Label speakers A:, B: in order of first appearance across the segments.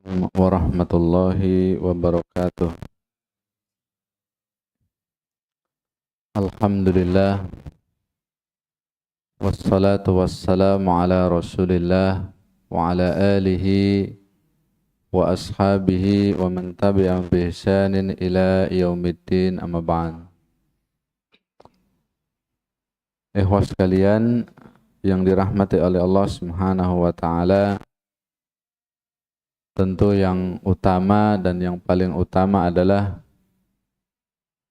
A: warahmatullahi wabarakatuh. Alhamdulillah, wassalatu wassalamu ala rasulillah wa ala alihi wa ashabihi wa man tabi'ahum bi ihsanin ila yaumiddin, amma ba'd. Ikhwas sekalian yang dirahmati oleh Allah Subhanahu wa taala, tentu yang utama dan yang paling utama adalah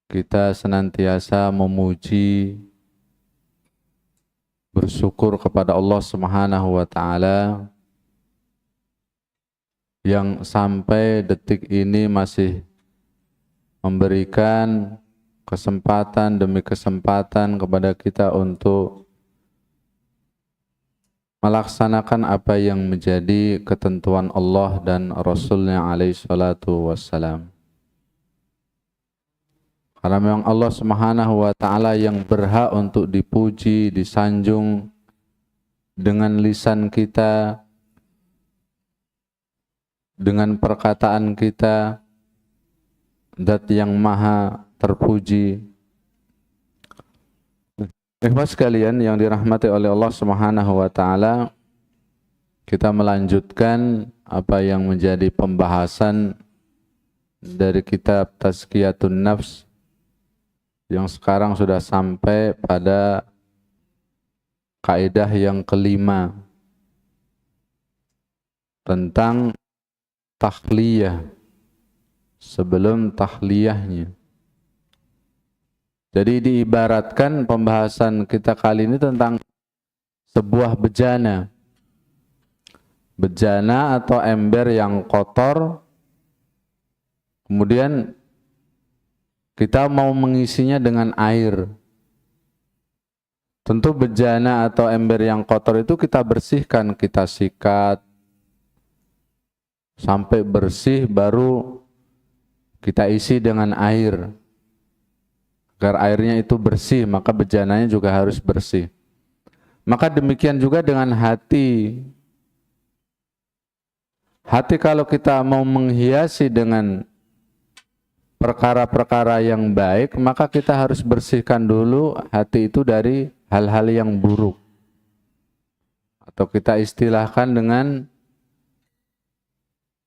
A: kita senantiasa memuji, bersyukur kepada Allah Subhanahu wa taala yang sampai detik ini masih memberikan kesempatan demi kesempatan kepada kita untuk melaksanakan apa yang menjadi ketentuan Allah dan Rasulnya alaihi salatu wassalam. Karena memang Allah Subhanahu wa ta'ala yang berhak untuk dipuji, disanjung dengan lisan kita, dengan perkataan kita, Zat yang maha terpuji. Ikhwas sekalian yang dirahmati oleh Allah Subhanahu wa ta'ala, kita melanjutkan apa yang menjadi pembahasan dari kitab Tazkiyatun Nafs yang sekarang sudah sampai pada kaidah yang kelima tentang takhliyah sebelum tahliyahnya. Jadi diibaratkan pembahasan kita kali ini tentang sebuah bejana. Bejana atau ember yang kotor, kemudian kita mau mengisinya dengan air. Tentu bejana atau ember yang kotor itu kita bersihkan, kita sikat sampai bersih, baru kita isi dengan air. Agar airnya itu bersih, maka bejananya juga harus bersih. Maka demikian juga dengan hati. Hati kalau kita mau menghiasi dengan perkara-perkara yang baik, maka kita harus bersihkan dulu hati itu dari hal-hal yang buruk. Atau kita istilahkan dengan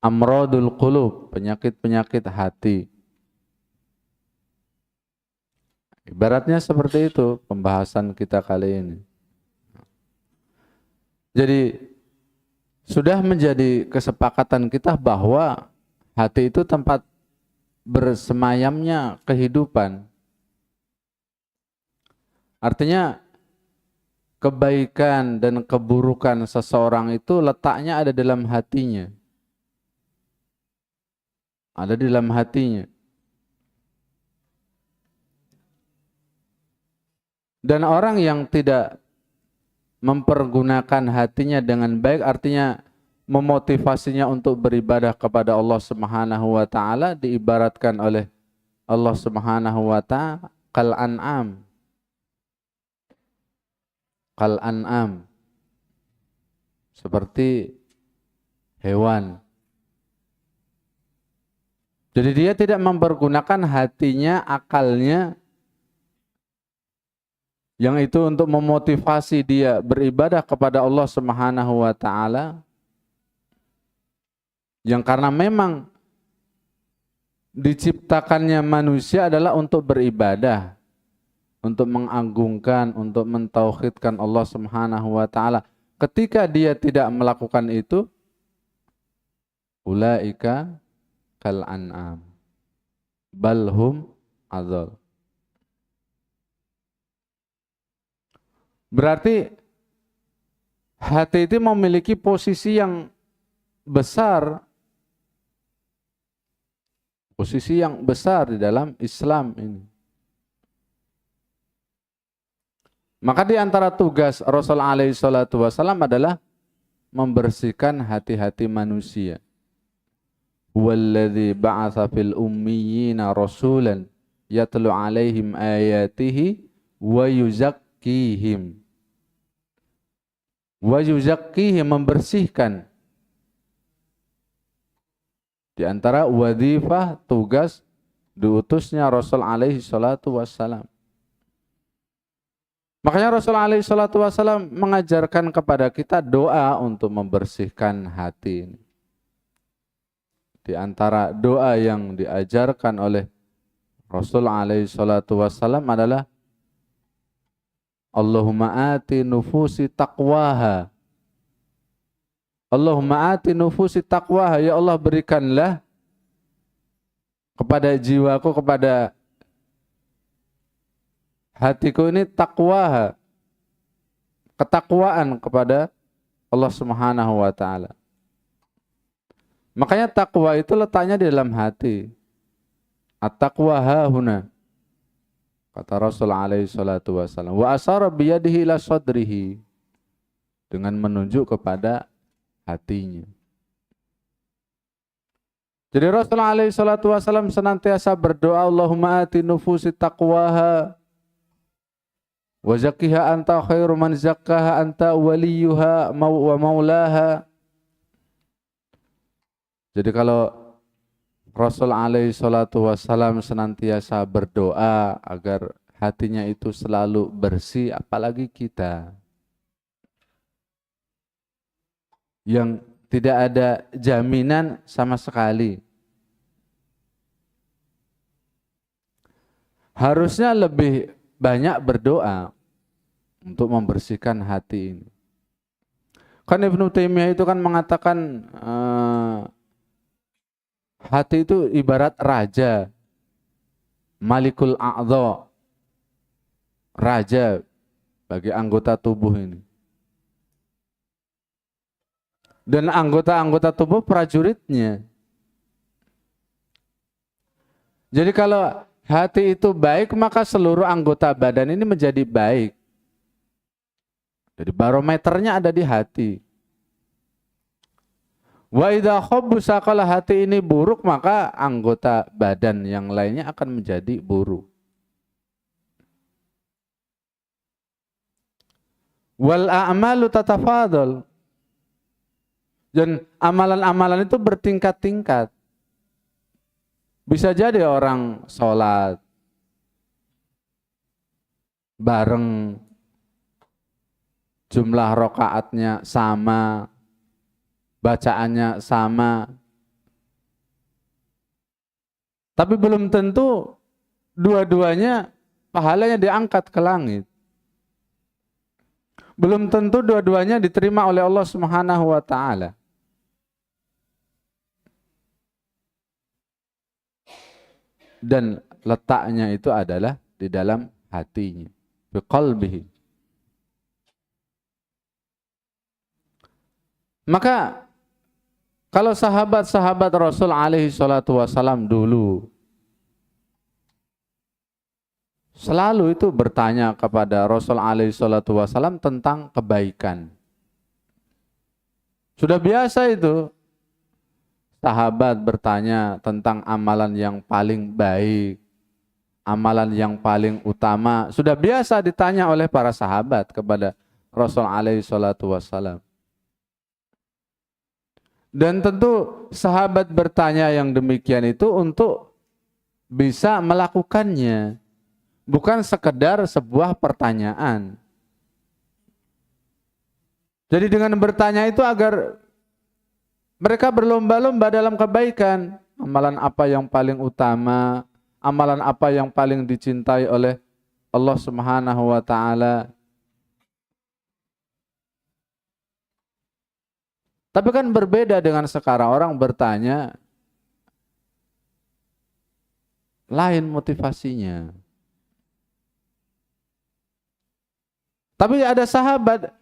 A: amradul qulub, penyakit-penyakit hati. Ibaratnya seperti itu pembahasan kita kali ini. Jadi sudah menjadi kesepakatan kita bahwa hati itu tempat bersemayamnya kehidupan. Artinya kebaikan dan keburukan seseorang itu letaknya ada dalam hatinya. Ada di dalam hatinya. Dan orang yang tidak mempergunakan hatinya dengan baik, artinya memotivasinya untuk beribadah kepada Allah Subhanahu wa ta'ala, diibaratkan oleh Allah Subhanahu wa ta'ala kal an'am. Kal an'am. Seperti hewan. Jadi dia tidak mempergunakan hatinya, akalnya, yang itu untuk memotivasi dia beribadah kepada Allah Subhanahu wa ta'ala, yang karena memang diciptakannya manusia adalah untuk beribadah, untuk mengagungkan, untuk mentauhidkan Allah Subhanahu wa ta'ala. Ketika dia tidak melakukan itu, ulaika kal an'am balhum adhal. Berarti hati itu memiliki posisi yang besar, posisi yang besar di dalam Islam ini. Maka di antara tugas Rasul alaihi salatu wasallam adalah membersihkan hati-hati manusia. Walladzi ba'atsa fil ummiyina rasulan yatlu alaihim ayatihi wa yuzakkihim. Wa yuzakkihim, membersihkan Di antara wadifah tugas diutusnya Rasul alaihi salatu wassalam. Makanya Rasul alaihi salatu wassalam mengajarkan kepada kita doa untuk membersihkan hati ini. Di antara doa yang diajarkan oleh Rasul alaihi salatu wassalam adalah Allahumma ati nufusi taqwaha. Allahumma ati nufusi taqwaha. Ya Allah, berikanlah kepada jiwaku, kepada hatiku ini taqwaha, ketakwaan kepada Allah Subhanahu wa taala. Makanya takwa itu letaknya di dalam hati. At-taqwa hahuna. Kata Rasul alaihi salatu wasallam, wa asara biyadihi ila sadrihi, dengan menunjuk kepada hatinya. Jadi Rasul alaihi salatu wasallam senantiasa berdoa, Allahumma ati nufusi taqwaha wa zakkiha anta khairu man zakkaha anta waliyuha wa maulaha. Jadi kalau Rasul alaihi salatu wassalam senantiasa berdoa agar hatinya itu selalu bersih, apalagi kita yang tidak ada jaminan sama sekali. Harusnya lebih banyak berdoa untuk membersihkan hati ini. Kan Ibnu Taimiyah itu kan mengatakan hati itu ibarat raja, malikul a'dha, raja bagi anggota tubuh ini. Dan anggota-anggota tubuh prajuritnya. Jadi kalau hati itu baik, maka seluruh anggota badan ini menjadi baik. Jadi barometernya ada di hati. Wa idza khabbusa, kalau hati ini buruk, maka anggota badan yang lainnya akan menjadi buruk. Wal a'malu tatafadhal. Dan amalan-amalan itu bertingkat-tingkat. Bisa jadi orang sholat bareng, jumlah rakaatnya sama, bacaannya sama, tapi belum tentu dua-duanya pahalanya diangkat ke langit. Belum tentu dua-duanya diterima oleh Allah Subhanahu wa taala. Dan letaknya itu adalah di dalam hatinya, biqalbihi. Maka kalau sahabat-sahabat Rasul alaihi salatu wasalam dulu selalu itu bertanya kepada Rasul alaihi salatu wasalam tentang kebaikan. Sudah biasa itu sahabat bertanya tentang amalan yang paling baik, amalan yang paling utama. Sudah biasa ditanya oleh para sahabat kepada Rasul alaihi salatu wassalam. Dan tentu sahabat bertanya yang demikian itu untuk bisa melakukannya. Bukan sekedar sebuah pertanyaan. Jadi dengan bertanya itu agar mereka berlomba-lomba dalam kebaikan. Amalan apa yang paling utama, amalan apa yang paling dicintai oleh Allah Subhanahu wa taala. Tapi kan berbeda dengan sekarang, orang bertanya lain motivasinya. Tapi ada sahabat,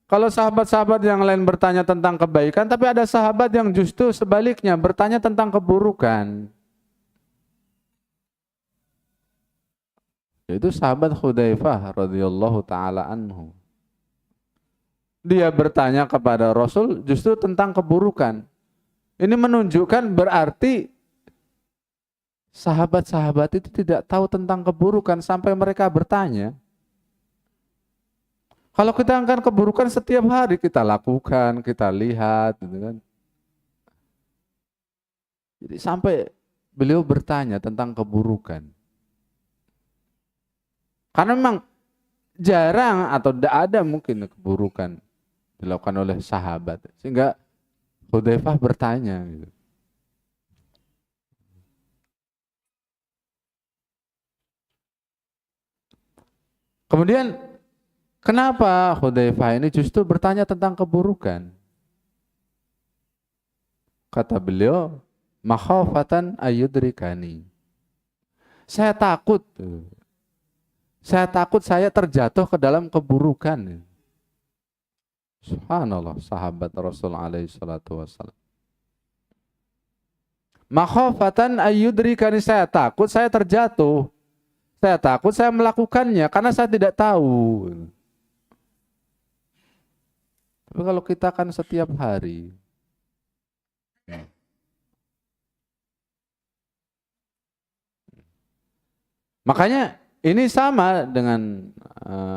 A: kalau sahabat-sahabat yang lain bertanya tentang kebaikan, tapi ada sahabat yang justru sebaliknya bertanya tentang keburukan. Yaitu sahabat Hudzaifah radhiyallahu taala anhu. Dia bertanya kepada Rasul justru tentang keburukan. Ini menunjukkan berarti sahabat-sahabat itu tidak tahu tentang keburukan sampai mereka bertanya. Kalau kita akan keburukan setiap hari kita lakukan, kita lihat, gitu kan. Jadi sampai beliau bertanya tentang keburukan. Karena memang jarang atau tidak ada mungkin keburukan dilakukan oleh sahabat. Sehingga Hudzaifah bertanya gitu. Kemudian kenapa Hudzaifah ini justru bertanya tentang keburukan? Kata beliau, makhafatan ayyudrikani. Saya takut. Saya takut saya terjatuh ke dalam keburukan. Subhanallah, sahabat Rasul alaihi salatu wassalam. Makhafatan ayyudrikani, saya takut saya terjatuh. Saya takut saya melakukannya karena saya tidak tahu. Tapi kalau kita kan setiap hari. Makanya ini sama dengan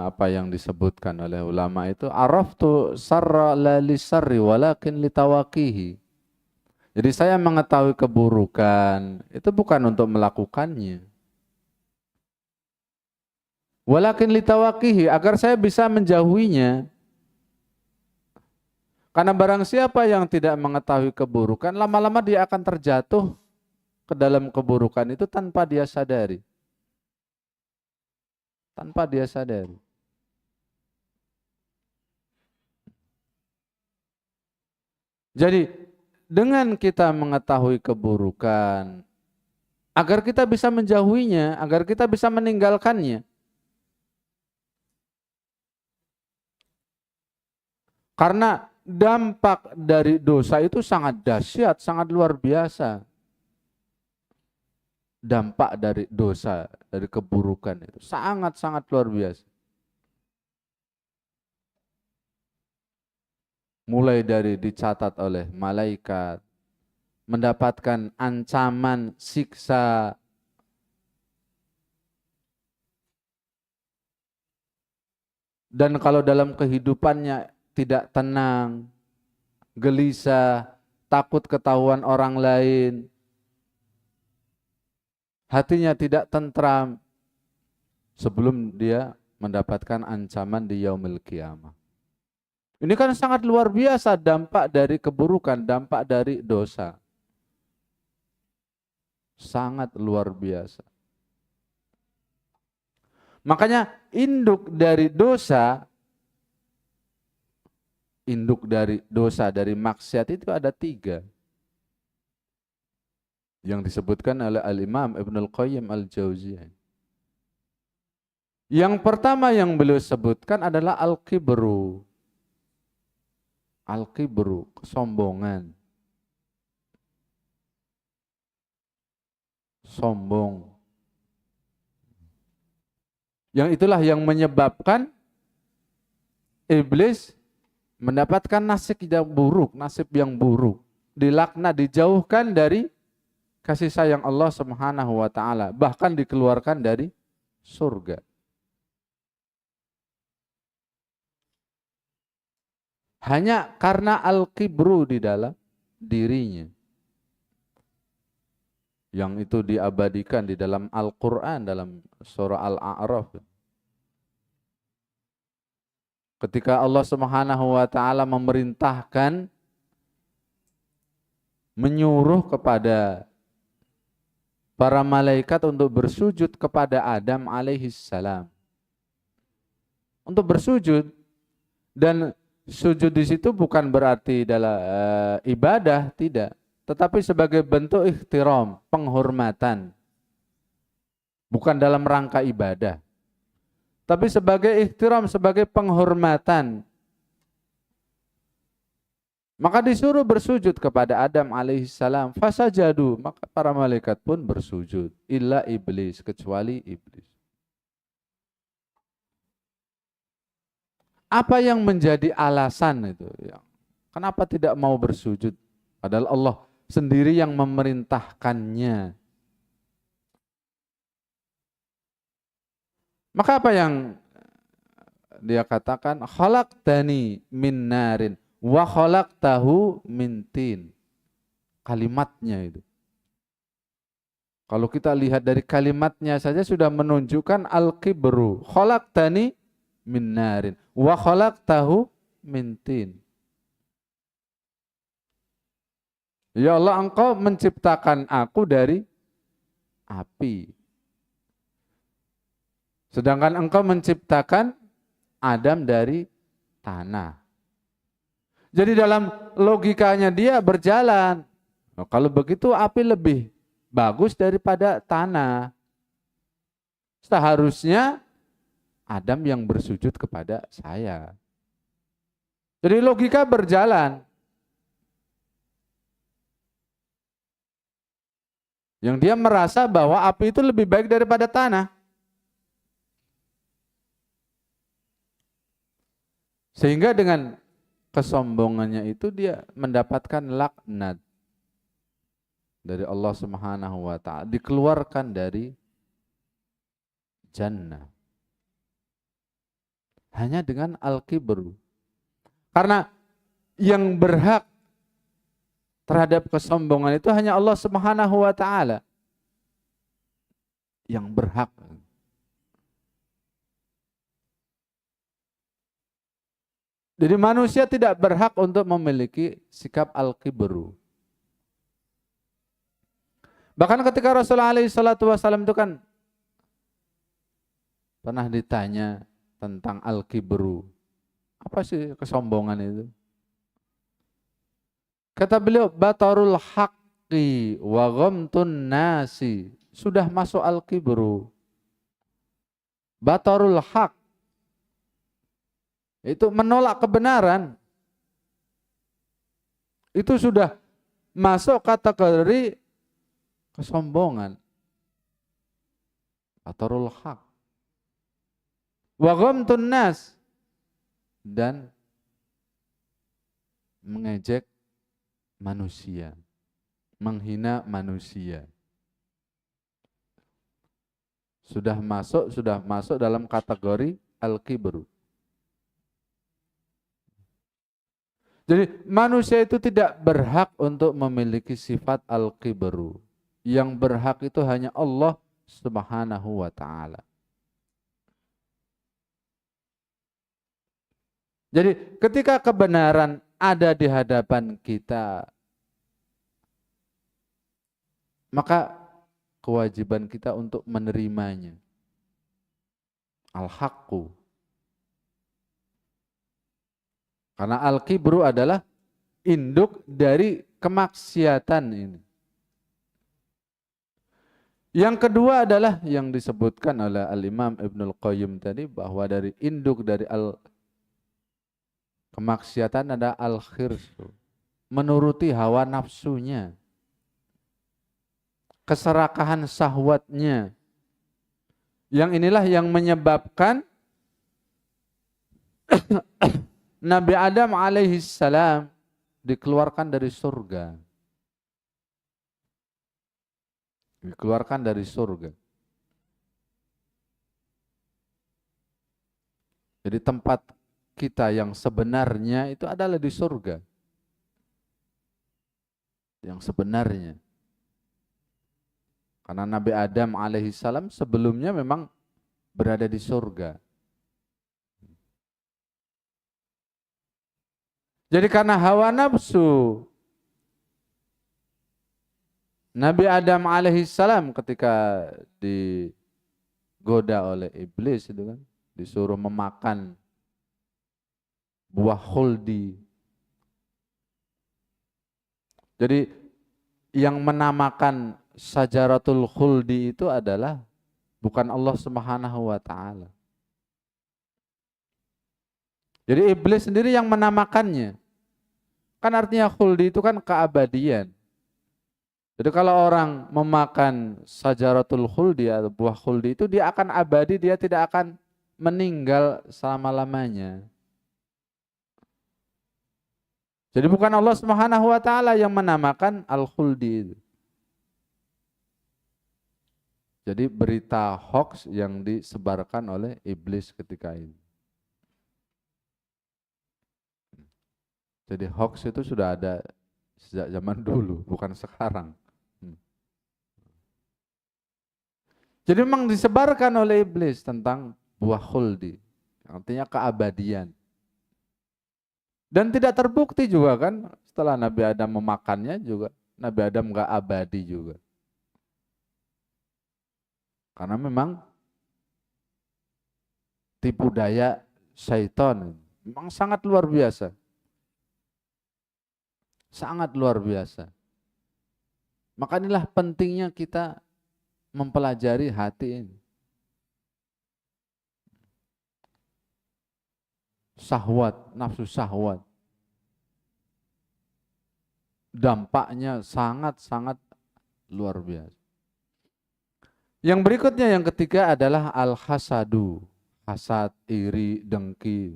A: apa yang disebutkan oleh ulama itu, araftu sarra la lisarri walakin litawaqihi. Jadi saya mengetahui keburukan itu bukan untuk melakukannya. Walakin litawaqihi, agar saya bisa menjauhinya. Karena barang siapa yang tidak mengetahui keburukan, lama-lama dia akan terjatuh ke dalam keburukan itu tanpa dia sadari. Tanpa dia sadari. Jadi dengan kita mengetahui keburukan, agar kita bisa menjauhinya, agar kita bisa meninggalkannya. Karena dampak dari dosa itu sangat dahsyat, sangat luar biasa. Dampak dari dosa, dari keburukan itu sangat-sangat luar biasa. Mulai dari dicatat oleh malaikat, mendapatkan ancaman, siksa, dan kalau dalam kehidupannya tidak tenang, gelisah, takut ketahuan orang lain, hatinya tidak tentram sebelum dia mendapatkan ancaman di yaumil qiyamah. Ini kan sangat luar biasa dampak dari keburukan, dampak dari dosa. Sangat luar biasa. Makanya induk dari dosa, dari maksiat itu ada 3. Yang disebutkan oleh Al-Imam Ibnul Qayyim Al-Jauziyah. Yang pertama yang beliau sebutkan adalah al-kibru. Al-kibru, kesombongan. Sombong. Yang itulah yang menyebabkan iblis mendapatkan nasib yang buruk, dilaknat, dijauhkan dari kasih sayang Allah Subhanahu wa taala, bahkan dikeluarkan dari surga. Hanya karena al-kibru di dalam dirinya. Yang itu diabadikan di dalam Al-Quran, dalam surah Al-A'raf. Ketika Allah Subhanahu wa taala memerintahkan, menyuruh kepada para malaikat untuk bersujud kepada Adam alaihissalam. Untuk bersujud, dan sujud di situ bukan berarti dalam ibadah, tidak. Tetapi sebagai bentuk ihtiram, penghormatan. Bukan dalam rangka ibadah. Tapi sebagai ihtiram, sebagai penghormatan. Maka disuruh bersujud kepada Adam alaihissalam. Fasajadu, maka para malaikat pun bersujud. Illa iblis, kecuali iblis. Apa yang menjadi alasan itu? Kenapa tidak mau bersujud? Padahal Allah sendiri yang memerintahkannya. Maka apa yang dia katakan? Khalaqtani min narin wa khalaqtahu min tin. Kalimatnya itu. Kalau kita lihat dari kalimatnya saja sudah menunjukkan al-kibru. Khalaqtani min narin wa khalaqtahu min tin. Ya Allah, Engkau menciptakan aku dari api. Sedangkan Engkau menciptakan Adam dari tanah. Jadi dalam logikanya dia berjalan. Nah, kalau begitu api lebih bagus daripada tanah. Seharusnya Adam yang bersujud kepada saya. Jadi logika berjalan. Yang dia merasa bahwa api itu lebih baik daripada tanah. Sehingga dengan kesombongannya itu dia mendapatkan laknat dari Allah Subhanahu wa taala, dikeluarkan dari jannah. Hanya dengan al-kibru. Karena yang berhak terhadap kesombongan itu hanya Allah Subhanahu wa taala. Yang berhak. Jadi manusia tidak berhak untuk memiliki sikap al-kibru. Bahkan ketika Rasulullah SAW itu kan pernah ditanya tentang al-kibru. Apa sih kesombongan itu? Kata beliau, batarul haqqi wa ghamtun nasi. Sudah masuk al-kibru. Batarul haq. Itu menolak kebenaran. Itu sudah masuk kategori kesombongan. Batarul haq. Wa ghamtun nas. Dan mengejek manusia, menghina manusia. Sudah masuk dalam kategori al-kibru. Jadi manusia itu tidak berhak untuk memiliki sifat al-kibru. Yang berhak itu hanya Allah Subhanahu wa taala. Jadi ketika kebenaran ada di hadapan kita, maka kewajiban kita untuk menerimanya. Al-haqqu. Karena al-kibru adalah induk dari kemaksiatan ini. Yang kedua adalah yang disebutkan oleh Al-Imam Ibnul Qayyim tadi, bahwa dari induk dari kemaksiatan ada al-khirsu, menuruti hawa nafsunya, keserakahan syahwatnya. Yang inilah yang menyebabkan Nabi Adam alaihissalam dikeluarkan dari surga. Dikeluarkan dari surga. Jadi tempat kita yang sebenarnya itu adalah di surga. Yang sebenarnya. Karena Nabi Adam alaihissalam sebelumnya memang berada di surga. Jadi karena hawa nafsu Nabi Adam alaihissalam ketika digoda oleh iblis itu kan, disuruh memakan buah khuldi. Jadi yang menamakan syajaratul khuldi itu adalah bukan Allah Subhanahu wa taala. Jadi iblis sendiri yang menamakannya. Kan artinya khuldi itu kan keabadian. Jadi kalau orang memakan syajaratul khuldi atau buah khuldi itu dia akan abadi, dia tidak akan meninggal selama-lamanya. Jadi bukan Allah Subhanahu wa taala yang menamakan al-khuldi itu. Jadi berita hoax yang disebarkan oleh iblis ketika itu. Jadi hoax itu sudah ada sejak zaman dulu, bukan sekarang. Jadi memang disebarkan oleh iblis tentang buah khuldi, artinya keabadian. Dan tidak terbukti juga kan setelah Nabi Adam memakannya juga Nabi Adam gak abadi juga. Karena memang tipu daya syaitan memang sangat luar biasa. Sangat luar biasa. Maka inilah pentingnya kita mempelajari hati ini. Syahwat, nafsu syahwat. Dampaknya sangat-sangat luar biasa. Yang berikutnya, yang ketiga adalah al-hasadu. Hasad, iri, dengki.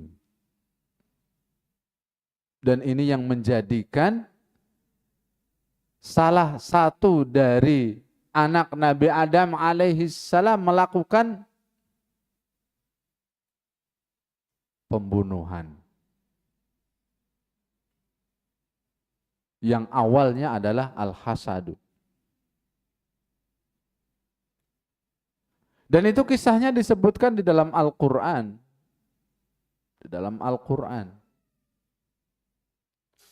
A: Dan ini yang menjadikan salah satu dari anak Nabi Adam alaihissalam melakukan pembunuhan. Yang awalnya adalah al-hasadu. Dan itu kisahnya disebutkan di dalam Al-Quran. Di dalam Al-Quran.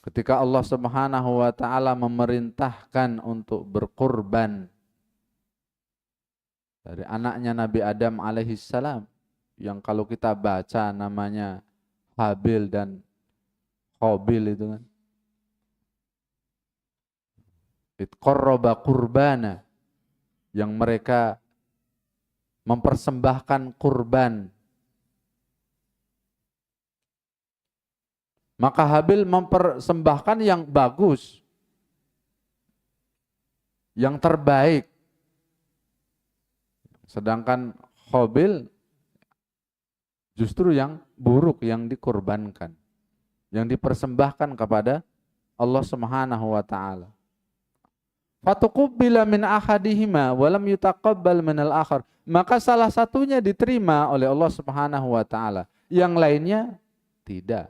A: Ketika Allah Subhanahu wa ta'ala memerintahkan untuk berkorban dari anaknya Nabi Adam alaihissalam, yang kalau kita baca namanya Habil dan Qabil itu kan. Qarraba qurbana, yang mereka mempersembahkan kurban. Maka Habil mempersembahkan yang bagus, yang terbaik. Sedangkan Qabil justru yang buruk yang dikorbankan, yang dipersembahkan kepada Allah Subhanahu wa ta'ala. Fatuqubbila min ahadihima wa lam yutaqabbal minal akhar. Maka salah satunya diterima oleh Allah Subhanahu wa ta'ala, yang lainnya tidak.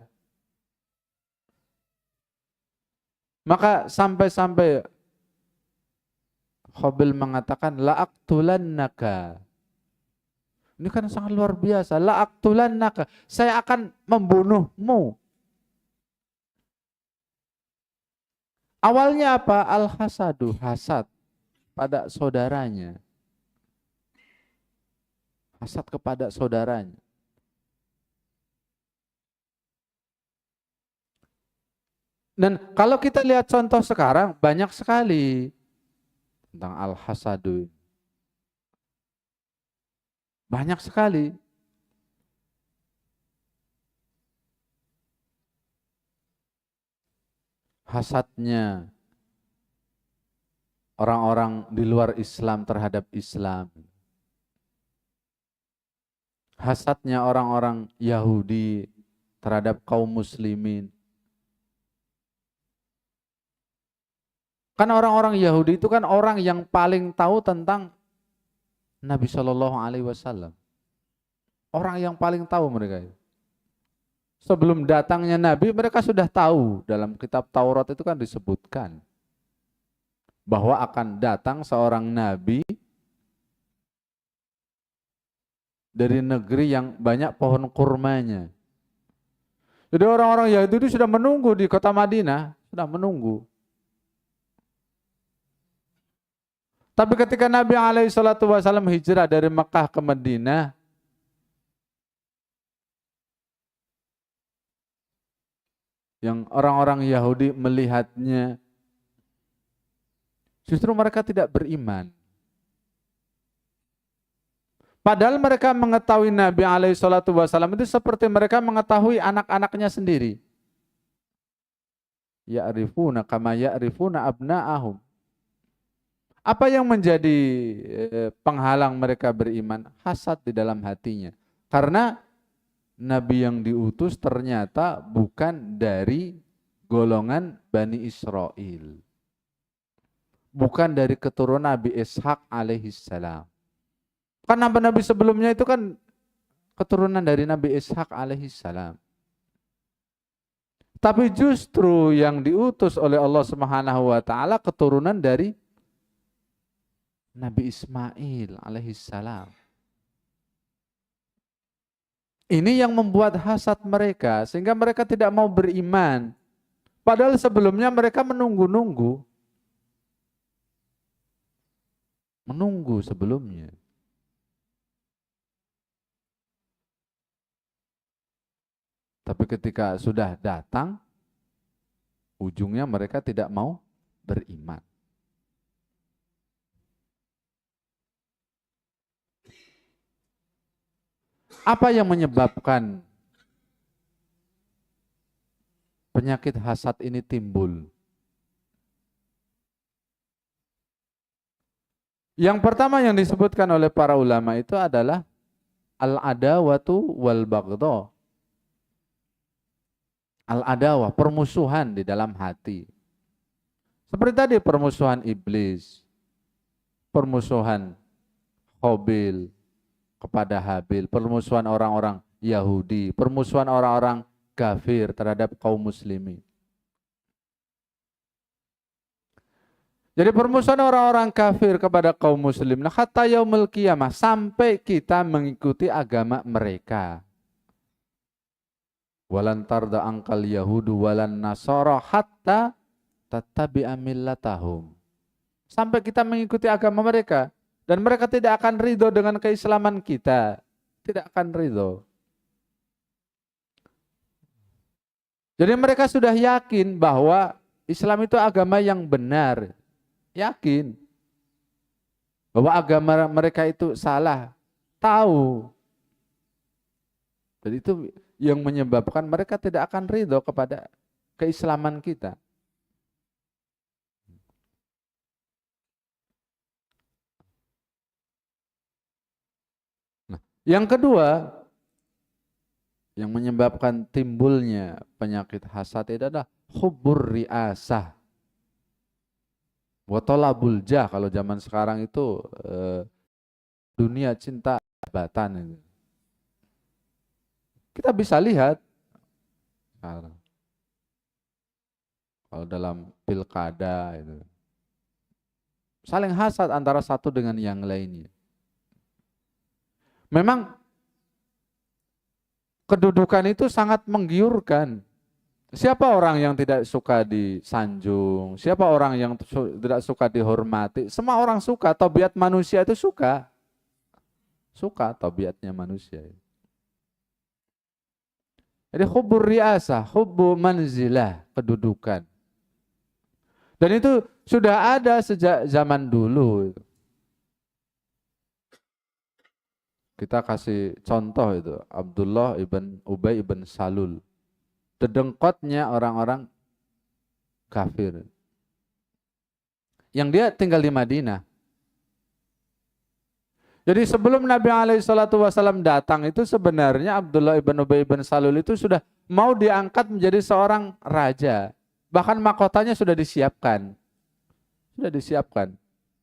A: Maka sampai-sampai Qabil mengatakan la'aqtulannaka. Ini kan sangat luar biasa. La'aqtulannaka, saya akan membunuhmu. Awalnya apa? Al-hasadu, hasad pada saudaranya. Hasad kepada saudaranya. Dan kalau kita lihat contoh sekarang, banyak sekali tentang al-hasadu. Banyak sekali. Hasadnya orang-orang di luar Islam terhadap Islam. Hasadnya orang-orang Yahudi terhadap kaum muslimin. Kan orang-orang Yahudi itu kan orang yang paling tahu tentang Nabi Shallallahu Alaihi Wasallam. Orang yang paling tahu mereka. Sebelum datangnya Nabi, mereka sudah tahu. Dalam kitab Taurat itu kan disebutkan bahwa akan datang seorang Nabi dari negeri yang banyak pohon kurmanya. Jadi orang-orang Yahudi itu sudah menunggu di kota Madinah, sudah menunggu. Tapi ketika Nabi SAW hijrah dari Mekah ke Madinah, yang orang-orang Yahudi melihatnya, justru mereka tidak beriman. Padahal mereka mengetahui Nabi SAW itu seperti mereka mengetahui anak-anaknya sendiri. Ya'rifuna kama ya'rifuna abna'ahum. Apa yang menjadi penghalang mereka beriman? Hasad di dalam hatinya. Karena Nabi yang diutus ternyata bukan dari golongan Bani Israel. Bukan dari keturunan Nabi Ishak alaihissalam. Kan nabi-nabi sebelumnya itu kan keturunan dari Nabi Ishak alaihissalam. Tapi justru yang diutus oleh Allah Subhanahu wa ta'ala keturunan dari Nabi Ismail alaihissalam. Ini yang membuat hasad mereka, sehingga mereka tidak mau beriman. Padahal sebelumnya mereka menunggu-nunggu. Menunggu sebelumnya. Tapi ketika sudah datang, ujungnya mereka tidak mau beriman. Apa yang menyebabkan penyakit hasad ini timbul? Yang pertama yang disebutkan oleh para ulama itu adalah al-adawatu wal baghdha. Al-adawah, permusuhan di dalam hati. Seperti tadi permusuhan iblis, permusuhan Qabil kepada Habil, permusuhan orang-orang Yahudi, permusuhan orang-orang kafir terhadap kaum muslimin. Jadi permusuhan orang-orang kafir kepada kaum muslim, nah hatta yaumul qiyamah, sampai kita mengikuti agama mereka. Walan tarda angkal yahudu walan nasara hatta tattabi'a millatahum. Sampai kita mengikuti agama mereka. Dan mereka tidak akan ridho dengan keislaman kita. Tidak akan ridho. Jadi mereka sudah yakin bahwa Islam itu agama yang benar. Yakin. Bahwa agama mereka itu salah. Tahu. Dan itu yang menyebabkan mereka tidak akan ridho kepada keislaman kita. Yang kedua, yang menyebabkan timbulnya penyakit hasad itu adalah hubbur riasah. Wa talabul jah, kalau zaman sekarang itu dunia cinta jabatan. Kita bisa lihat kalau dalam pilkada itu saling hasad antara satu dengan yang lainnya. Memang kedudukan itu sangat menggiurkan. Siapa orang yang tidak suka disanjung? Siapa orang yang tidak suka dihormati? Semua orang suka, tabiat manusia itu suka. Suka tabiatnya manusia. Jadi hubbur riasah, hubbu manzilah, kedudukan. Dan itu sudah ada sejak zaman dulu. Kita kasih contoh itu, Abdullah ibn Ubay ibn Salul. Dedengkotnya orang-orang kafir. Yang dia tinggal di Madinah. Jadi sebelum Nabi SAW datang itu sebenarnya Abdullah ibn Ubay ibn Salul itu sudah mau diangkat menjadi seorang raja. Bahkan mahkotanya sudah disiapkan. Sudah disiapkan.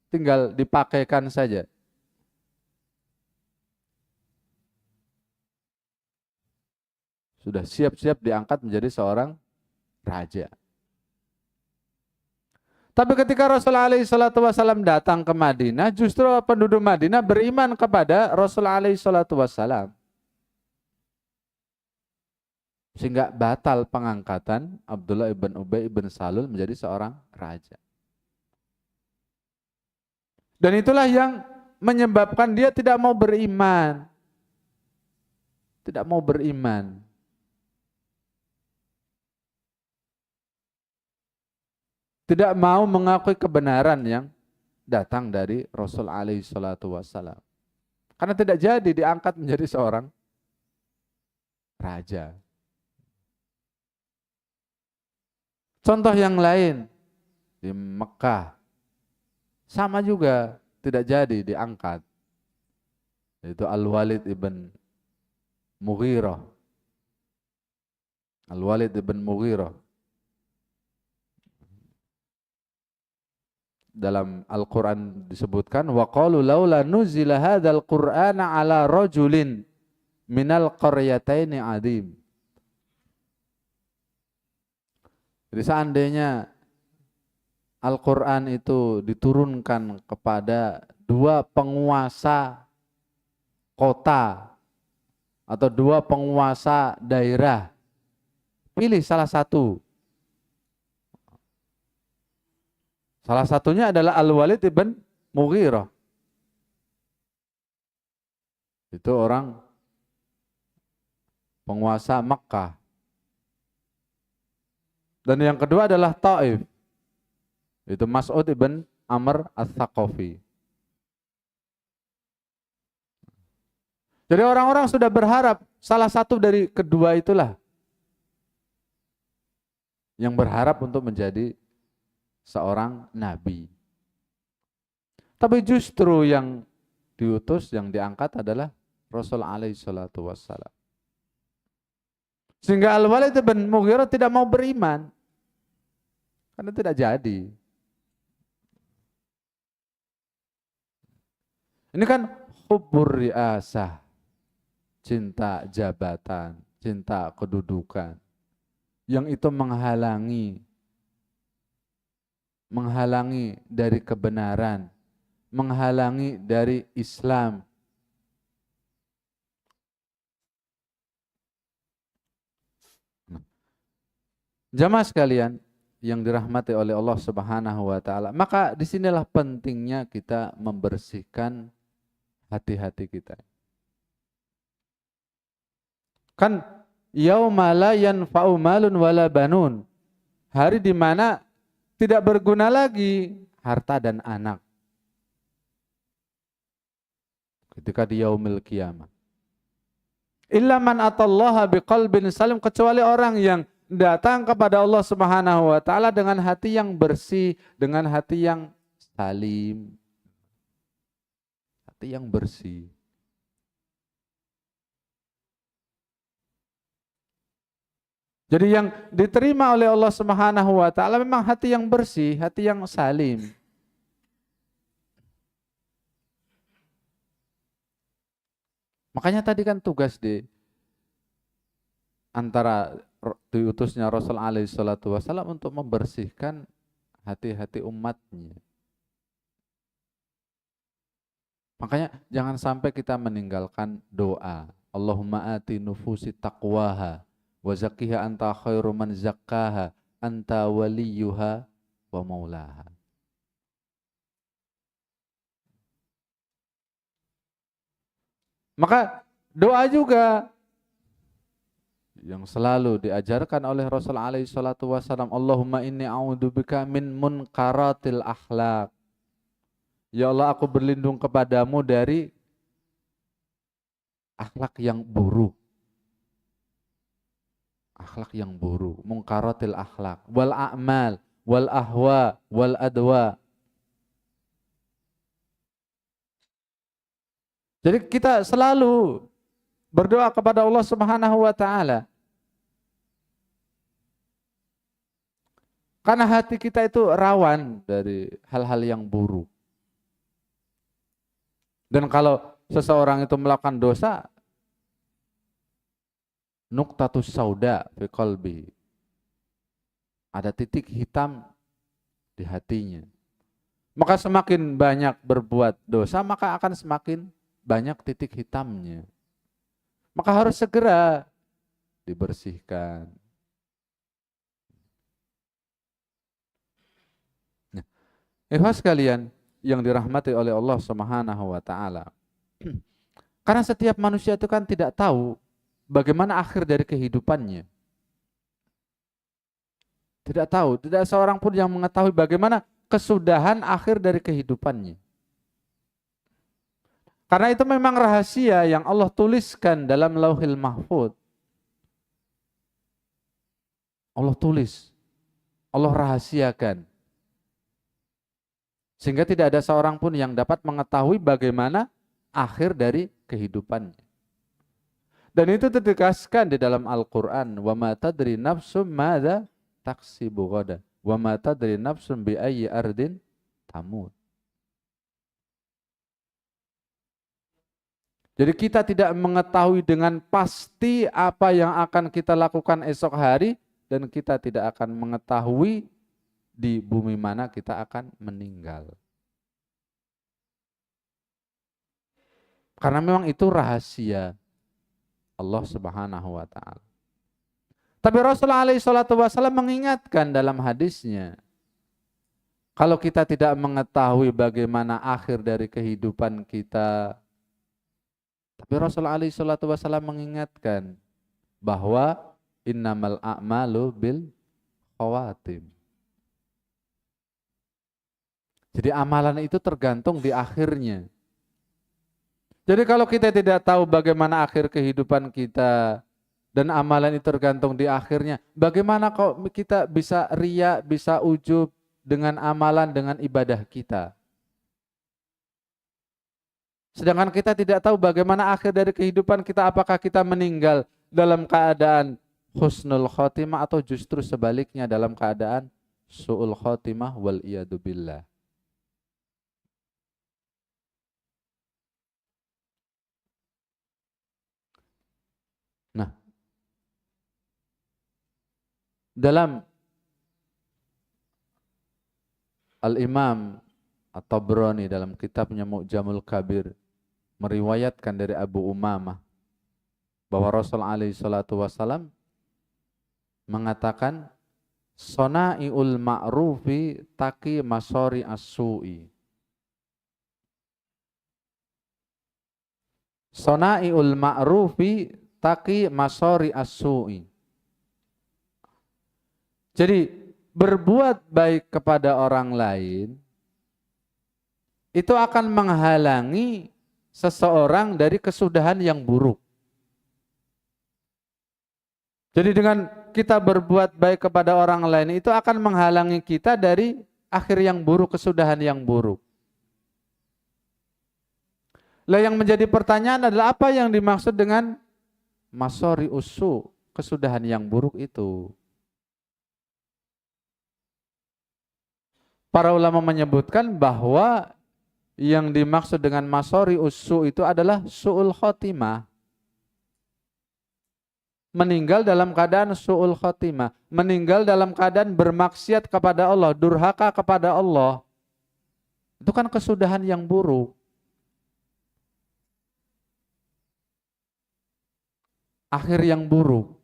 A: Tinggal dipakaikan saja. Sudah siap-siap diangkat menjadi seorang raja. Tapi ketika Rasulullah SAW datang ke Madinah, justru penduduk Madinah beriman kepada Rasulullah SAW. Sehingga batal pengangkatan Abdullah ibn Ubay ibn Salul menjadi seorang raja. Dan itulah yang menyebabkan dia tidak mau beriman. Tidak mau beriman. Tidak mau mengakui kebenaran yang datang dari Rasul alaihi salatu wassalam. Karena tidak jadi diangkat menjadi seorang raja. Contoh yang lain, di Mekah, sama juga tidak jadi diangkat. Yaitu Al-Walid ibn Mughirah. Al-Walid ibn Mughirah. Dalam Al-Quran disebutkan wa qalu laula nuzila hadzal qur'ana ala rajulin minal qaryataini adim. Jadi seandainya Al-Quran itu diturunkan kepada dua penguasa kota atau dua penguasa daerah. Pilih salah satu. Salah satunya adalah Al-Walid ibn Mughirah. Itu orang penguasa Makkah. Dan yang kedua adalah Taif. Itu Mas'ud ibn Amr Ats-Tsaqafi. Jadi orang-orang sudah berharap salah satu dari kedua itulah yang berharap untuk menjadi seorang nabi. Tapi justru yang diutus, yang diangkat adalah Rasul alaihi salatu wassalam. Sehingga Al-Walid bin Mughirah tidak mau beriman. Karena tidak jadi. Ini kan hubbur riasah. Cinta jabatan, cinta kedudukan. Yang itu menghalangi dari kebenaran, menghalangi dari Islam. Jamaah sekalian yang dirahmati oleh Allah Subhanahu wa taala, maka disinilah pentingnya kita membersihkan hati-hati kita. Kan yauma la yanfa'u malun wala banun. Hari di mana tidak berguna lagi harta dan anak. Ketika di yaumil qiyamah. Illa man atallaha biqalbin salim, kecuali orang yang datang kepada Allah Subhanahu wa taala dengan hati yang bersih, dengan hati yang salim. Hati yang bersih. Jadi yang diterima oleh Allah Subhanahu wa taala memang hati yang bersih, hati yang salim. Makanya tadi kan tugas di antara diutusnya Rasul alaihi salatu wasallam untuk membersihkan hati-hati umatnya. Makanya jangan sampai kita meninggalkan doa. Allahumma ati nufusi taqwaha wa zakkiha anta khairu man zakkaha anta waliyuha wa maulaha. Maka doa juga yang selalu diajarkan oleh Rasul alaihi salatu wasallam, Allahumma inni a'udzubika min munkaratil akhlak. Ya Allah, aku berlindung kepadamu dari akhlak yang buruk. Akhlak yang buruk, munkaratil akhlak, wal a'mal, wal ahwa, wal adwa. Jadi kita selalu berdoa kepada Allah Subhanahu wa taala. Karena hati kita itu rawan dari hal-hal yang buruk. Dan kalau seseorang itu melakukan dosa, nuqtatus sauda fi qalbi. Ada titik hitam di hatinya. Maka semakin banyak berbuat dosa, maka akan semakin banyak titik hitamnya. Maka harus segera dibersihkan. Nah, ikhwas sekalian yang dirahmati oleh Allah Subhanahu wa taala. Karena setiap manusia itu kan tidak tahu bagaimana akhir dari kehidupannya. Tidak tahu, tidak seorang pun yang mengetahui bagaimana kesudahan akhir dari kehidupannya. Karena itu memang rahasia yang Allah tuliskan dalam Lauhil Mahfuz. Allah tulis, Allah rahasiakan. Sehingga tidak ada seorang pun yang dapat mengetahui bagaimana akhir dari kehidupannya. Dan itu ditegaskan di dalam Al-Quran. Wa ma tadri nafsum madza taksibu ghadan. Wa ma tadri nafsum bi ayyi ardin tamut. Jadi kita tidak mengetahui dengan pasti apa yang akan kita lakukan esok hari. Dan kita tidak akan mengetahui di bumi mana kita akan meninggal. Karena memang itu rahasia Allah Subhanahu wa taala. Tapi Rasulullah SAW mengingatkan dalam hadisnya, kalau kita tidak mengetahui bagaimana akhir dari kehidupan kita, tapi Rasulullah SAW mengingatkan bahwa innamal a'malu bil khawatim. Jadi amalan itu tergantung di akhirnya. Jadi kalau kita tidak tahu bagaimana akhir kehidupan kita dan amalan itu tergantung di akhirnya, bagaimana kok kita bisa riya, bisa ujub dengan amalan, dengan ibadah kita? Sedangkan kita tidak tahu bagaimana akhir dari kehidupan kita, apakah kita meninggal dalam keadaan husnul khotimah atau justru sebaliknya dalam keadaan su'ul khotimah wal iyadu billah. Nah, dalam Al-Imam At-Tabrani dalam kitabnya Mu'jamul Kabir meriwayatkan dari Abu Umamah bahwa Rasul alaihi salatu wasalam mengatakan sona'iul ma'rufi taki masori as-su'i. Sona'iul ma'rufi taki masori as-su'i. Jadi berbuat baik kepada orang lain itu akan menghalangi seseorang dari kesudahan yang buruk. Jadi dengan kita berbuat baik kepada orang lain itu akan menghalangi kita dari akhir yang buruk, kesudahan yang buruk. Lah yang menjadi pertanyaan adalah apa yang dimaksud dengan masori usu, kesudahan yang buruk itu? Para ulama menyebutkan bahwa yang dimaksud dengan masori usu itu adalah su'ul khotimah. Meninggal dalam keadaan su'ul khotimah. Meninggal dalam keadaan bermaksiat kepada Allah, durhaka kepada Allah. Itu kan kesudahan yang buruk. Akhir yang buruk.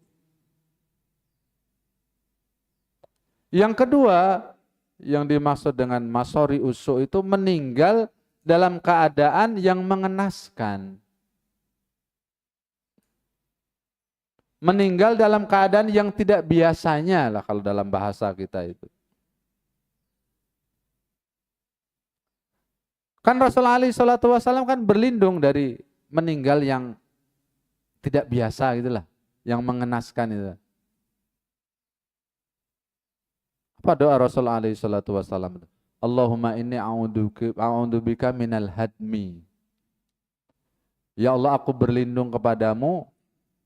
A: Yang kedua, yang dimaksud dengan masori usu itu meninggal dalam keadaan yang mengenaskan. Meninggal dalam keadaan yang tidak biasanya lah kalau dalam bahasa kita itu. Kan Rasulullah SAW kan berlindung dari meninggal yang tidak biasa gitulah, yang mengenaskan itu. Apa doa Rasulullah SAW? Allahumma inni a'udzubika minal hadmi. Ya Allah, aku berlindung kepadamu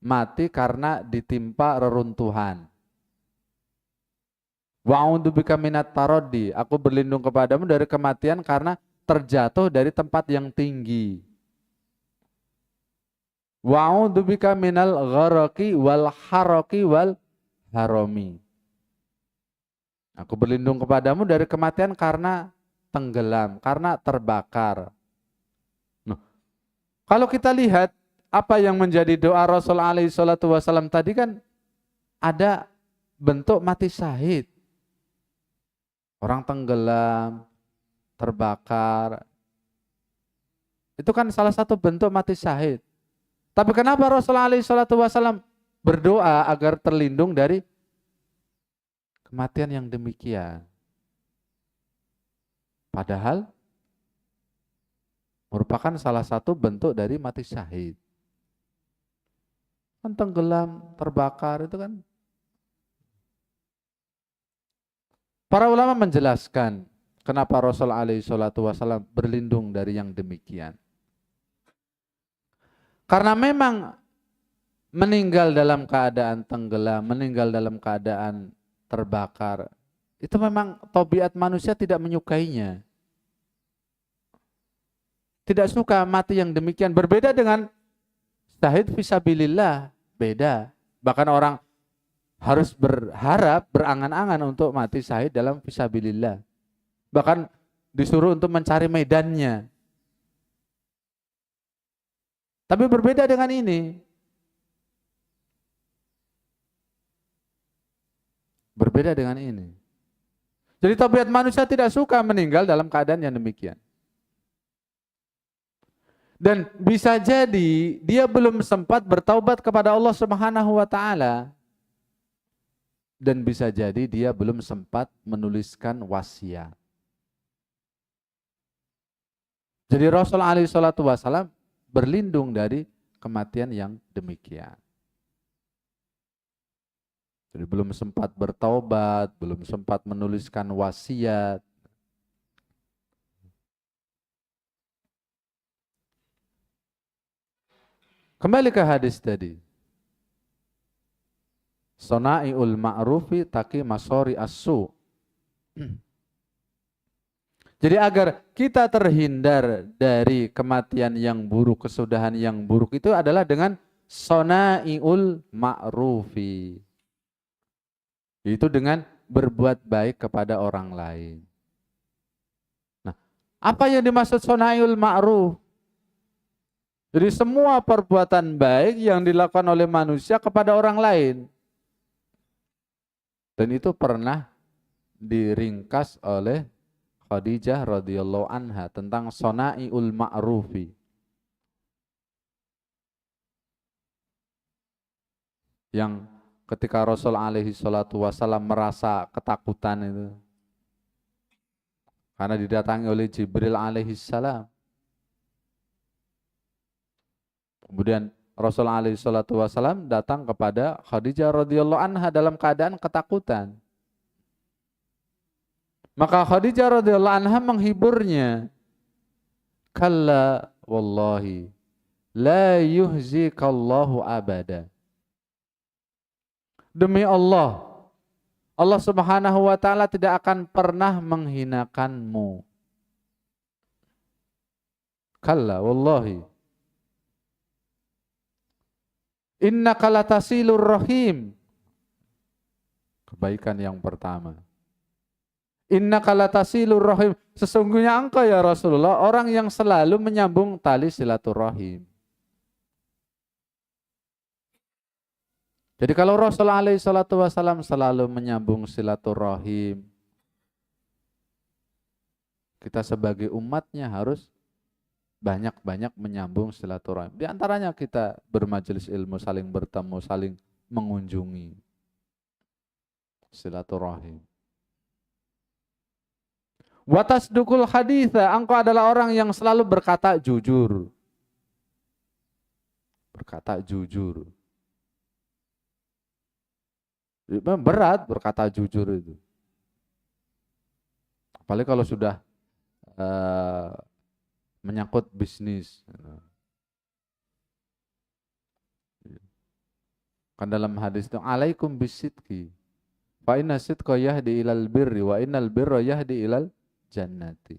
A: mati karena ditimpa reruntuhan. Wa a'udzubika minat taroddi. Aku berlindung kepadamu dari kematian karena terjatuh dari tempat yang tinggi. Wa a'udzubika minal gharaqi wal haraqi wal harami. Aku berlindung kepadamu dari kematian karena tenggelam, karena terbakar. Nah, kalau kita lihat apa yang menjadi doa Rasul alaihi salatu wasallam tadi kan ada bentuk mati syahid. Orang tenggelam, terbakar. Itu kan salah satu bentuk mati syahid. Tapi kenapa Rasul alaihi salatu wasallam berdoa agar terlindung dari kematian yang demikian? Padahal merupakan salah satu bentuk dari mati syahid. Kan tenggelam, terbakar itu kan. Para ulama menjelaskan kenapa Rasul alaihi salatu wasallam berlindung dari yang demikian. Karena memang meninggal dalam keadaan tenggelam, meninggal dalam keadaan terbakar, itu memang tabiat manusia tidak menyukainya. Tidak suka mati yang demikian. Berbeda dengan syahid fisabilillah, beda. Bahkan orang harus berharap, berangan-angan untuk mati syahid dalam fisabilillah. Bahkan disuruh untuk mencari medannya. Tapi berbeda dengan ini. Berbeda dengan ini. Jadi tabiat manusia tidak suka meninggal dalam keadaan yang demikian. Dan bisa jadi dia belum sempat bertaubat kepada Allah Subhanahu wa taala. Dan bisa jadi dia belum sempat menuliskan wasiat. Jadi Rasul alaihi salatu wasallam berlindung dari kematian yang demikian. Jadi belum sempat bertaubat, belum sempat menuliskan wasiat. Kembali ke hadis tadi. Sona'iul ma'rufi taki masori as-su. Jadi agar kita terhindar dari kematian yang buruk, kesudahan yang buruk itu adalah dengan sona'iul ma'rufi. Itu dengan berbuat baik kepada orang lain. Nah, apa yang dimaksud sona'iul ma'ruf? Jadi semua perbuatan baik yang dilakukan oleh manusia kepada orang lain. Dan itu pernah diringkas oleh Khadijah radhiyallahu anha tentang sona'iul ma'rufi. Yang ketika Rasul alaihi salatu wasallam merasa ketakutan itu. Karena didatangi oleh Jibril alaihi salam. Kemudian Rasul alaihi salatu wasallam datang kepada Khadijah radhiyallahu anha dalam keadaan ketakutan. Maka Khadijah radhiyallahu anha menghiburnya. Kalla wallahi la yuhzikallahu abada. Demi Allah, Allah Subhanahu wa taala tidak akan pernah menghinakanmu. Kalla wallahi. Innaka latasilur rahim. Kebaikan yang pertama. Innaka latasilur rahim. Sesungguhnya engkau ya Rasulullah orang yang selalu menyambung tali silaturahim. Jadi kalau Rasul alaihi salatu wasallam selalu menyambung silaturahim, kita sebagai umatnya harus banyak-banyak menyambung silaturahim. Di antaranya kita bermajelis ilmu, saling bertemu, saling mengunjungi. Silaturahim. Wa tasduqul haditha, engkau adalah orang yang selalu berkata jujur. Berkata jujur. Berat berkata jujur itu. Apalagi kalau sudah menyangkut bisnis. Kan dalam hadis itu alaikum bisidqi fa inna sidqa yahdi ilal birri wa innal birra yahdi ilal jannati.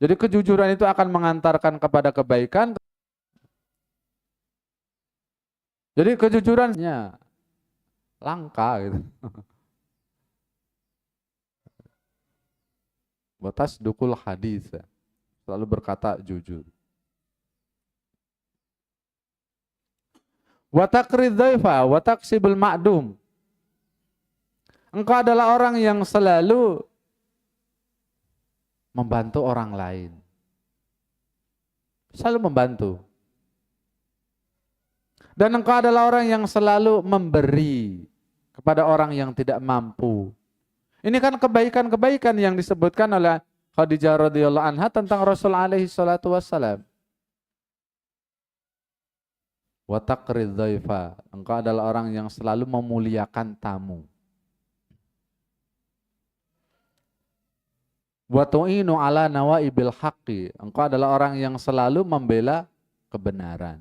A: Jadi kejujuran itu akan mengantarkan kepada kebaikan. Jadi kejujurannya langka gitu. Batas dukul hadis. Selalu berkata jujur. Wa taqrid dhaifa wa taqsibul ma'dum. Engkau adalah orang yang selalu membantu orang lain. Selalu membantu. Dan engkau adalah orang yang selalu memberi kepada orang yang tidak mampu. Ini kan kebaikan-kebaikan yang disebutkan oleh Khadijah radhiyallahu anha tentang Rasul alaihi salatu wassalam. Wa taqrid dhaifa, engkau adalah orang yang selalu memuliakan tamu. Wa tu'inu ala nawaibil haqqi, engkau adalah orang yang selalu membela kebenaran.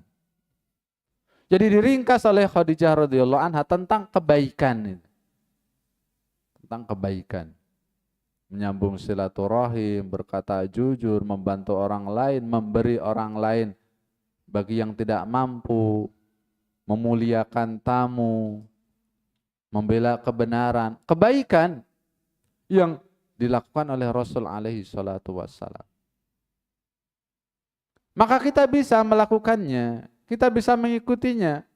A: Jadi diringkas oleh Khadijah radhiyallahu anha tentang kebaikan ini. Tentang kebaikan. Menyambung silaturahim, berkata jujur, membantu orang lain, memberi orang lain bagi yang tidak mampu, memuliakan tamu, membela kebenaran, kebaikan yang dilakukan oleh Rasul alaihi salatu wassalam. Maka kita bisa melakukannya, kita bisa mengikutinya.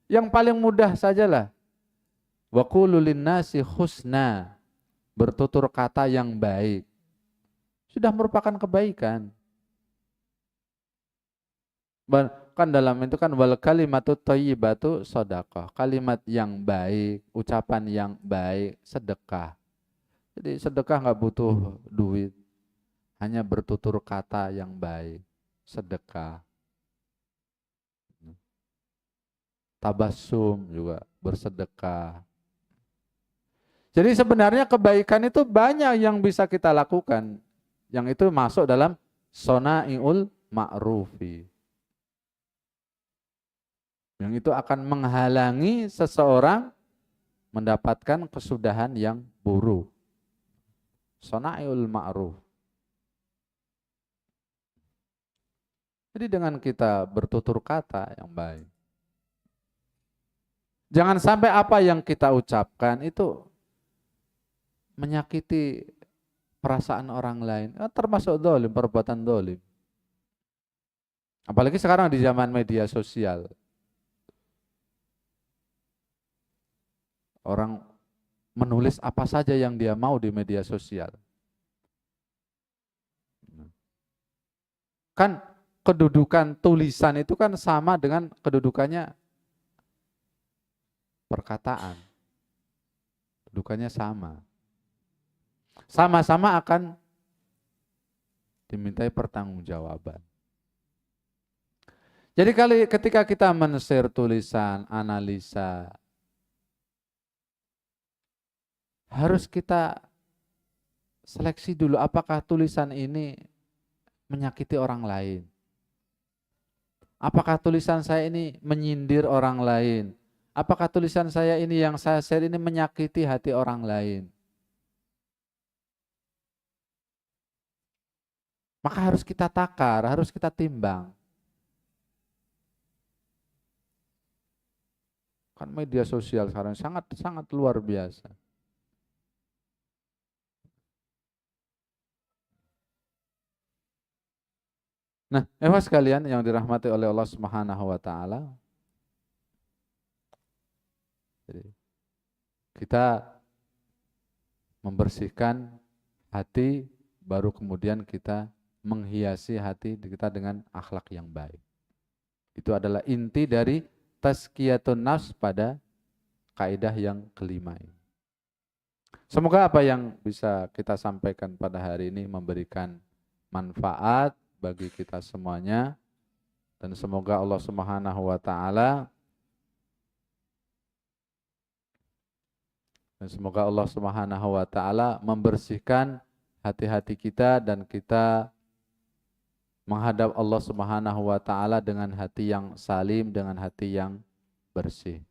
A: Yang paling mudah sajalah. Wa qulu linnasi husna, bertutur kata yang baik. Sudah merupakan kebaikan. Kan dalam itu kan wal kalimatu thayyibatu shadaqah. Kalimat yang baik, ucapan yang baik, sedekah. Jadi sedekah nggak butuh duit. Hanya bertutur kata yang baik. Sedekah. Tabassum juga bersedekah. Jadi sebenarnya kebaikan itu banyak yang bisa kita lakukan. Yang itu masuk dalam sona'iul ma'rufi. Yang itu akan menghalangi seseorang mendapatkan kesudahan yang buruk. Sona'iul ma'ruf. Jadi dengan kita bertutur kata yang baik. Jangan sampai apa yang kita ucapkan itu menyakiti perasaan orang lain. Termasuk dolim, perbuatan dolim. Apalagi sekarang di zaman media sosial. Orang menulis apa saja yang dia mau di media sosial. Kan kedudukan tulisan itu kan sama dengan kedudukannya perkataan. Kedudukannya sama. Sama-sama akan dimintai pertanggungjawaban. Jadi ketika kita men-share tulisan, analisa, harus kita seleksi dulu apakah tulisan ini menyakiti orang lain. Apakah tulisan saya ini menyindir orang lain? Apakah tulisan saya ini yang saya share ini menyakiti hati orang lain? Maka harus kita takar, harus kita timbang. Kan media sosial sekarang sangat luar biasa. Nah, sekalian yang dirahmati oleh Allah Subhanahu wa taala. Kita membersihkan hati baru kemudian kita menghiasi hati kita dengan akhlak yang baik. Itu adalah inti dari tazkiyatun nafs pada kaidah yang kelima ini. Semoga apa yang bisa kita sampaikan pada hari ini memberikan manfaat bagi kita semuanya, dan semoga Allah Subhanahu wa taala membersihkan hati-hati kita dan kita menghadap Allah Subhanahu wa taala dengan hati yang salim, dengan hati yang bersih.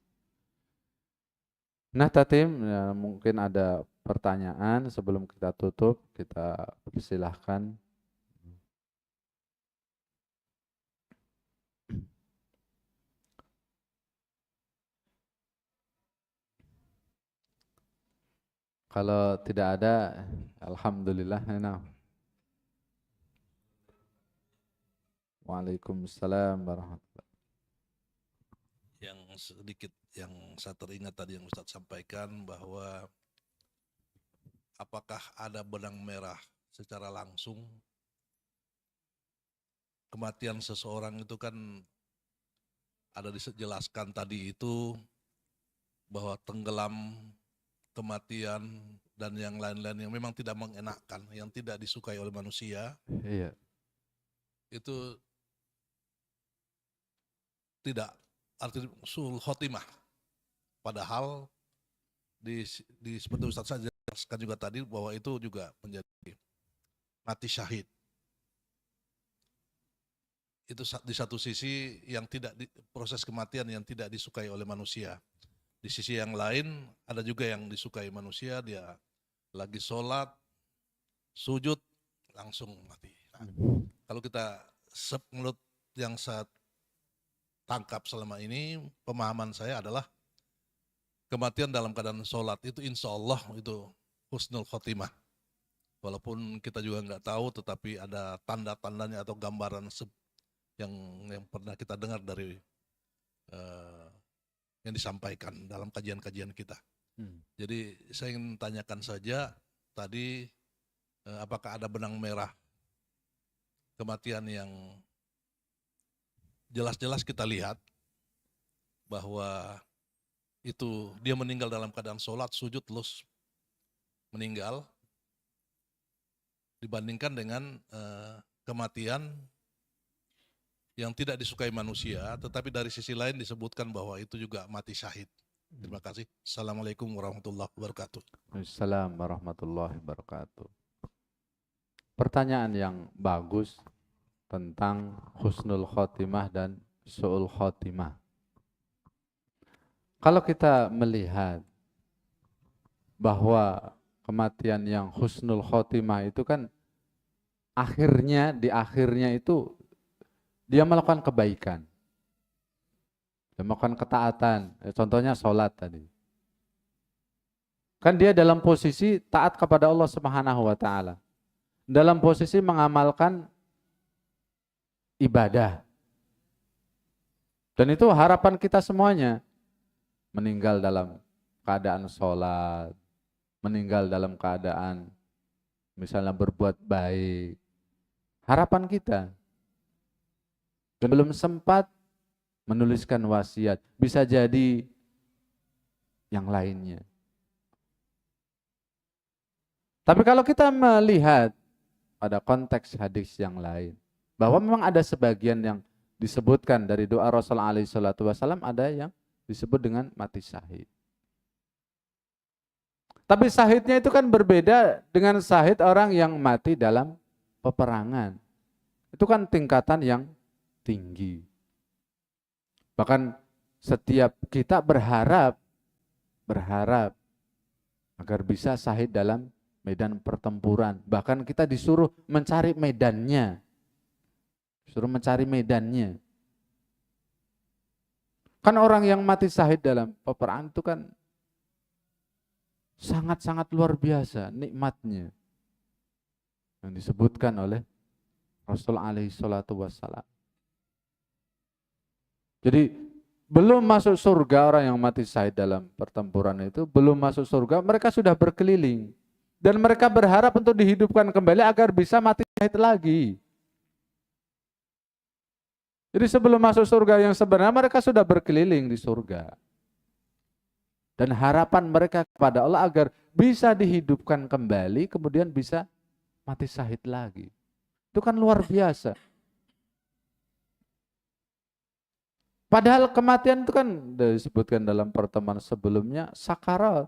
A: Nah, Tatim, ya, mungkin ada pertanyaan sebelum kita tutup, kita persilahkan. Kalau tidak ada, alhamdulillah. Nah. Waalaikumsalam warahmatullahi.
B: Yang sedikit yang saya teringat tadi yang Ustadz sampaikan bahwa apakah ada benang merah secara langsung kematian seseorang itu kan ada dijelaskan tadi itu bahwa tenggelam, kematian dan yang lain-lain yang memang tidak mengenakkan, yang tidak disukai oleh manusia.
A: Iya.
B: Itu tidak arti sul khotimah. Padahal seperti Ustadz saja jelaskan juga tadi bahwa itu juga menjadi mati syahid. Itu di satu sisi yang proses kematian yang tidak disukai oleh manusia. Di sisi yang lain ada juga yang disukai manusia, dia lagi sholat, sujud, langsung mati. Nah, kalau kita menurut yang saya tangkap selama ini, pemahaman saya adalah kematian dalam keadaan sholat itu insya Allah itu husnul khotimah. Walaupun kita juga nggak tahu, tetapi ada tanda-tandanya atau gambaran yang pernah kita dengar dari eh, yang disampaikan dalam kajian-kajian kita. Jadi saya ingin tanyakan saja tadi, apakah ada benang merah kematian yang jelas-jelas kita lihat bahwa itu dia meninggal dalam keadaan sholat, sujud, terus meninggal, dibandingkan dengan kematian yang tidak disukai manusia, tetapi dari sisi lain disebutkan bahwa itu juga mati syahid. Terima kasih. Assalamualaikum warahmatullahi wabarakatuh.
A: Assalamualaikum warahmatullahi wabarakatuh. Pertanyaan yang bagus tentang husnul khotimah dan su'ul khotimah. Kalau kita melihat bahwa kematian yang husnul khotimah itu kan di akhirnya itu dia melakukan kebaikan, dia melakukan ketaatan. Contohnya sholat tadi. Kan dia dalam posisi taat kepada Allah Subhanahu wa Ta'ala, dalam posisi mengamalkan ibadah. Dan itu harapan kita semuanya, meninggal dalam keadaan sholat, meninggal dalam keadaan misalnya berbuat baik. Harapan kita. Dan belum sempat menuliskan wasiat, bisa jadi yang lainnya. Tapi kalau kita melihat pada konteks hadis yang lain, bahwa memang ada sebagian yang disebutkan dari doa Rasulullah SAW, ada yang disebut dengan mati syahid. Tapi syahidnya itu kan berbeda dengan syahid orang yang mati dalam peperangan. Itu kan tingkatan yang tinggi. Bahkan setiap kita berharap agar bisa syahid dalam medan pertempuran. Bahkan kita disuruh mencari medannya. Kan orang yang mati syahid dalam peperangan itu kan sangat-sangat luar biasa nikmatnya. Yang disebutkan oleh Rasul alaihi salatu wassalam. Jadi belum masuk surga orang yang mati syahid dalam pertempuran itu, belum masuk surga, mereka sudah berkeliling. Dan mereka berharap untuk dihidupkan kembali agar bisa mati syahid lagi. Jadi sebelum masuk surga yang sebenarnya mereka sudah berkeliling di surga. Dan harapan mereka kepada Allah agar bisa dihidupkan kembali, kemudian bisa mati syahid lagi. Itu kan luar biasa. Padahal kematian itu kan disebutkan dalam pertemuan sebelumnya sakarat.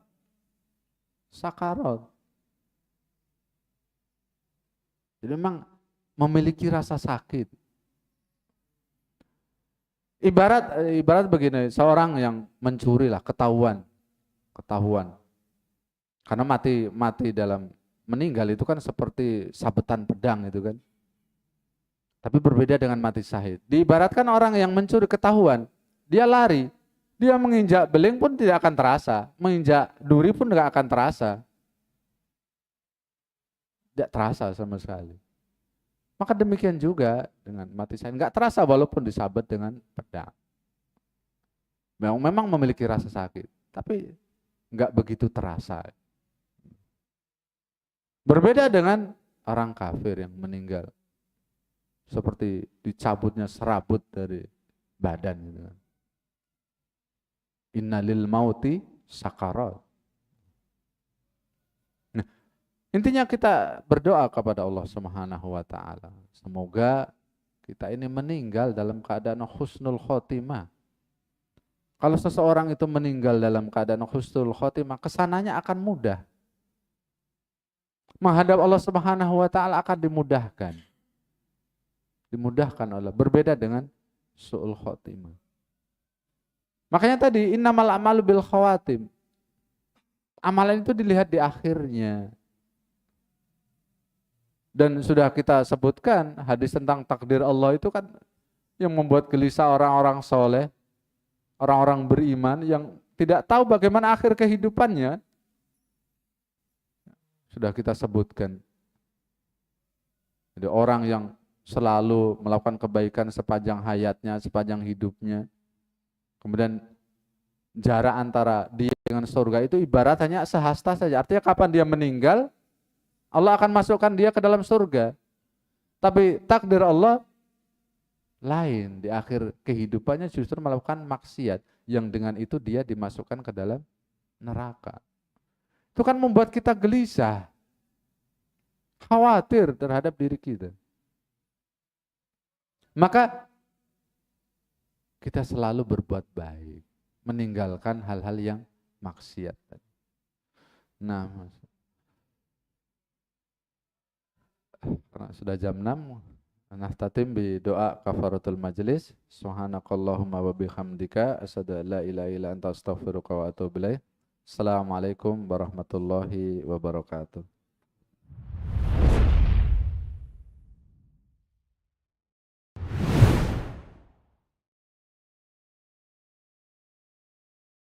A: Jadi memang memiliki rasa sakit. Ibarat begini, seorang yang mencuri lah, ketahuan. Karena mati dalam meninggal itu kan seperti sabetan pedang itu kan. Tapi berbeda dengan mati syahid. Diibaratkan orang yang mencuri ketahuan, dia lari, dia menginjak beling pun tidak akan terasa, menginjak duri pun tidak akan terasa. Tidak terasa sama sekali. Maka demikian juga dengan mati syahid, nggak terasa walaupun disabet dengan pedang. Memang memiliki rasa sakit, tapi nggak begitu terasa. Berbeda dengan orang kafir yang meninggal, seperti dicabutnya serabut dari badan gitu kan. Innalil mauti sakarat. Nah, intinya kita berdoa kepada Allah Subhanahu wa Ta'ala. Semoga kita ini meninggal dalam keadaan husnul khotimah. Kalau seseorang itu meninggal dalam keadaan husnul khotimah, kesananya akan mudah. Menghadap Allah Subhanahu wa Ta'ala akan dimudahkan. Oleh, berbeda dengan su'ul khotimah. Makanya tadi innamal a'malu bil khawatim. Amalan itu dilihat di akhirnya. Dan sudah kita sebutkan hadis tentang takdir Allah itu kan yang membuat gelisah orang-orang soleh, orang-orang beriman yang tidak tahu bagaimana akhir kehidupannya. Sudah kita sebutkan. Jadi orang yang selalu melakukan kebaikan sepanjang hayatnya, sepanjang hidupnya. Kemudian jarak antara dia dengan surga itu ibarat hanya sehasta saja. Artinya kapan dia meninggal, Allah akan masukkan dia ke dalam surga. Tapi takdir Allah lain. Di akhir kehidupannya justru melakukan maksiat. Yang dengan itu dia dimasukkan ke dalam neraka. Itu kan membuat kita gelisah. Khawatir terhadap diri kita. Maka kita selalu berbuat baik. Meninggalkan hal-hal yang maksiat. Nah, karena sudah jam 6, nahtatim bi doa kafaratul majlis. Subhanakallahumma wa bihamdika asyhadu an la ilaha illa anta astaghfiruka wa atubu ilaik. Assalamualaikum warahmatullahi wabarakatuh.